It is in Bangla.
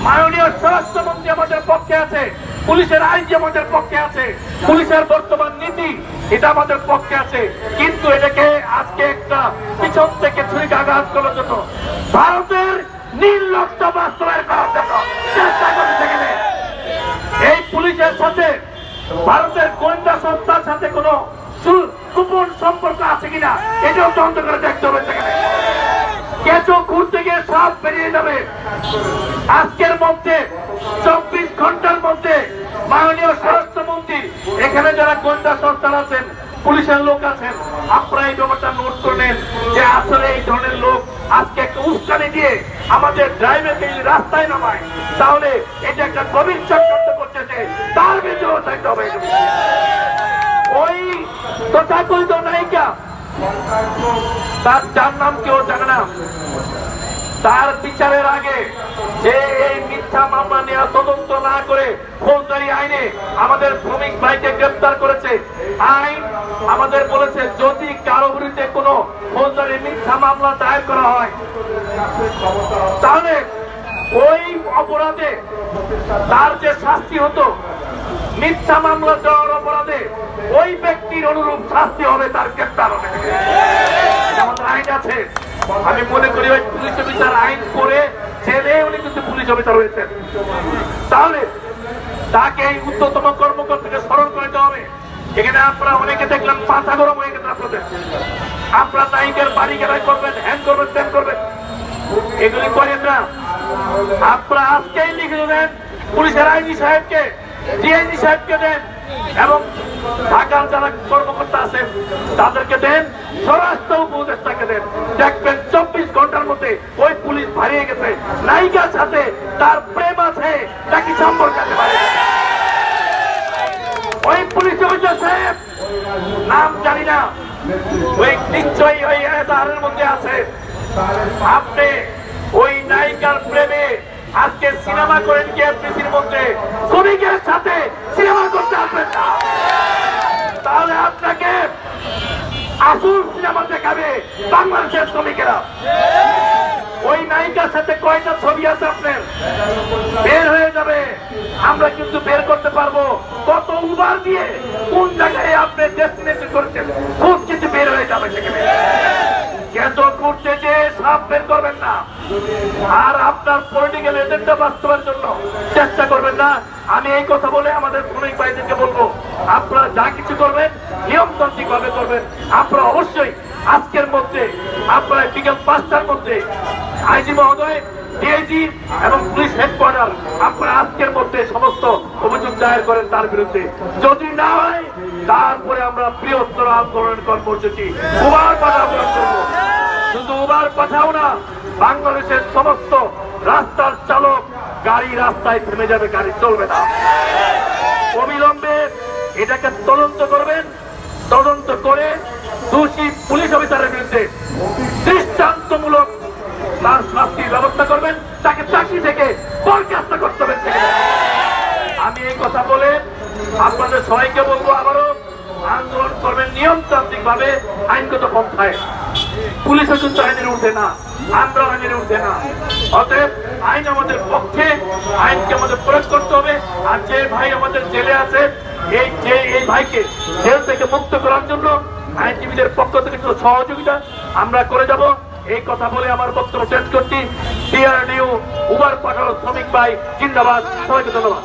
মাননীয় স্বরাষ্ট্রমন্ত্রী আমাদের পক্ষে আছে, পুলিশের আইন যে আমাদের পক্ষে আছে, পুলিশের বর্তমান নীতি এটা আমাদের পক্ষে আছে। কিন্তু এটাকে আজকে একটা পিছন থেকে ছুরিকাঘাত করার জন্য, ভারতের নীল লক্ষ্য বাস্তবায়ন করার জন্য চেষ্টা করতে গেলে এই পুলিশের সাথে ভারতের গোয়েন্দা সংস্থার সাথে কোন গোপন সম্পর্ক আছে কিনা এটাও তদন্ত করে দেখতে হবে। কেঁচো ঘুরতে গিয়ে সাপ বেরিয়ে যাবে। আজকের মধ্যে 24 ঘন্টার মধ্যে মাননীয় স্বরাষ্ট্রমন্ত্রী এখানে যারা গোয়েন্দা সংস্থান আছেন, পুলিশের লোক আছেন, আপনারা এই ব্যাপারটা নোট করে নেন যে আসলে এই ধরনের লোক আজকে একটা উস্কানি দিয়ে আমাদের ড্রাইভারকে যদি রাস্তায় নামায় তাহলে এটা একটা গভীর চক্রান্ত করতেছে, তার বিরুদ্ধে থাকতে হবে। ওই তথাকথিত নায়িকা, তার যার নাম কেউ জানে না, তার বিচারের আগে যে এই মিথ্যা মামলা নেওয়া তদন্ত না করে ফৌজদারি আইনে আমাদের শ্রমিক ভাইকে গ্রেফতার করেছে। আইন আমাদের বলেছে যদি কারো বিরুদ্ধে কোনো ফৌজদারি মিথ্যা মামলা দায়ের করা হয় তাহলে ওই অপরাধে তার যে শাস্তি হতো, মিথ্যা মামলা দেওয়ার অপরাধে ওই ব্যক্তির অনুরূপ শাস্তি হবে, তার গ্রেফতার হবে। আমাদের আইন আছে। আমি মনে করি ওই পুলিশ অফিসার আইন করে ছেলে উনি কিন্তু পুলিশ অফিসার হয়েছেন, তাহলে তাকে এই উচ্চতম কর্মকর্তাকে স্মরণ করে দিতে হবে। এখানে আপনারা অনেকে দেখলাম মাথা গরম হয়ে গেছে আপনাদের, আপনারা নায়িকার বাড়ি গেলে করবেন, হ্যান করবেন, ত্যান করবেন, এগুলি করেন না। আপনারা আজকেই লিখে দেবেন পুলিশের আইনি সাহেবকে, ডিআইজি সাহেবকে দেন এবং ঢাকার যারা কর্মকর্তা আছেন তাদেরকে দেন, স্বরাষ্ট্র উপদেষ্টাকে দেন। দেখবেন 24 ঘন্টার মধ্যে ওই পুলিশ হারিয়ে গেছে। নায়িকার সাথে তার প্রেম আছে নাকি সম্পর্ক আছে, ওই পুলিশ অফিসার সাহেব নাম জানি না, ওই নিশ্চয়ই ওই এজাহারের মধ্যে আছে। আপনি ওই নায়িকার প্রেমে আজকে সিনেমা করেন কি এফডিসির মধ্যে, শ্রমিকের সাথে সিনেমা করতে আসবেন না, তাহলে আপনাকে আসল সিনেমা দেখাবে বাংলাদেশের শ্রমিকেরা। ওই নায়িকার সাথে কয়টা ছবি আছে আপনার বের হয়ে যাবে, আমরা কিন্তু বের করতে পারবো কত উবার দিয়ে কোন জায়গায় আপনি ডেস্টিনেশন করেছেন, খুব কিন্তু বের হয়ে যাবে সেখানে। কেঁচো করতে যে সাপ বের করবেন না, আর আপনার পলিটিক্যাল এজেন্ডা বাস্তবায়নের জন্য চেষ্টা করবেন না। আমি এই কথা বলে আমাদের শ্রমিক ভাইদেরকে বলবো, আপনারা যা কিছু করবেন নিয়মতান্ত্রিক ভাবে করবেন। আপনারা অবশ্যই আজকের মধ্যে, আপনারা বিকেল 5টার মধ্যে আইজি মহোদয়, ডিআইজি এবং পুলিশ হেডকোয়ার্টার আপনারা আজকের মধ্যে সমস্ত অভিযোগ দায়ের করেন তার বিরুদ্ধে। যদি না হয় তারপরে আমরা বৃহত্তর আন্দোলন কর্মসূচি উবার পাঠাও করবো। শুধু উবার পাঠাও না, বাংলাদেশের সমস্ত রাস্তার চালক গাড়ি রাস্তায় থেমে যাবে, গাড়ি চলবে না। অবিলম্বে এটাকে তদন্ত করবেন, তদন্ত করে দোষী পুলিশ অফিসারের বিরুদ্ধে দৃষ্টান্তমূলক তার শাস্তির ব্যবস্থা করবেন, তাকে চাকরি থেকে বরখাস্ত করতে হবে। আমি এই কথা বলে আপনাদের সবাইকে বলবো, আবারও আন্দোলন করবেন নিয়মতান্ত্রিক ভাবে, আইনগত পন্থায়। পুলিশও কিন্তু আইনের উঠে না, আমরা আইনের উঠে না। অতএব আইন আমাদের পক্ষে, আইনকে আমাদের প্রয়োগ করতে হবে। আর যে ভাই আমাদের জেলে আছে, এই ভাইকে জেল থেকে মুক্ত করার জন্য আইনজীবীদের পক্ষ থেকে সহযোগিতা আমরা করে যাব। এই কথা বলে আমার বক্তব্য শেষ করছি। সিআরডিউ উবার পাঠানো শ্রমিক ভাই জিন্দাবাদ। সবাইকে ধন্যবাদ।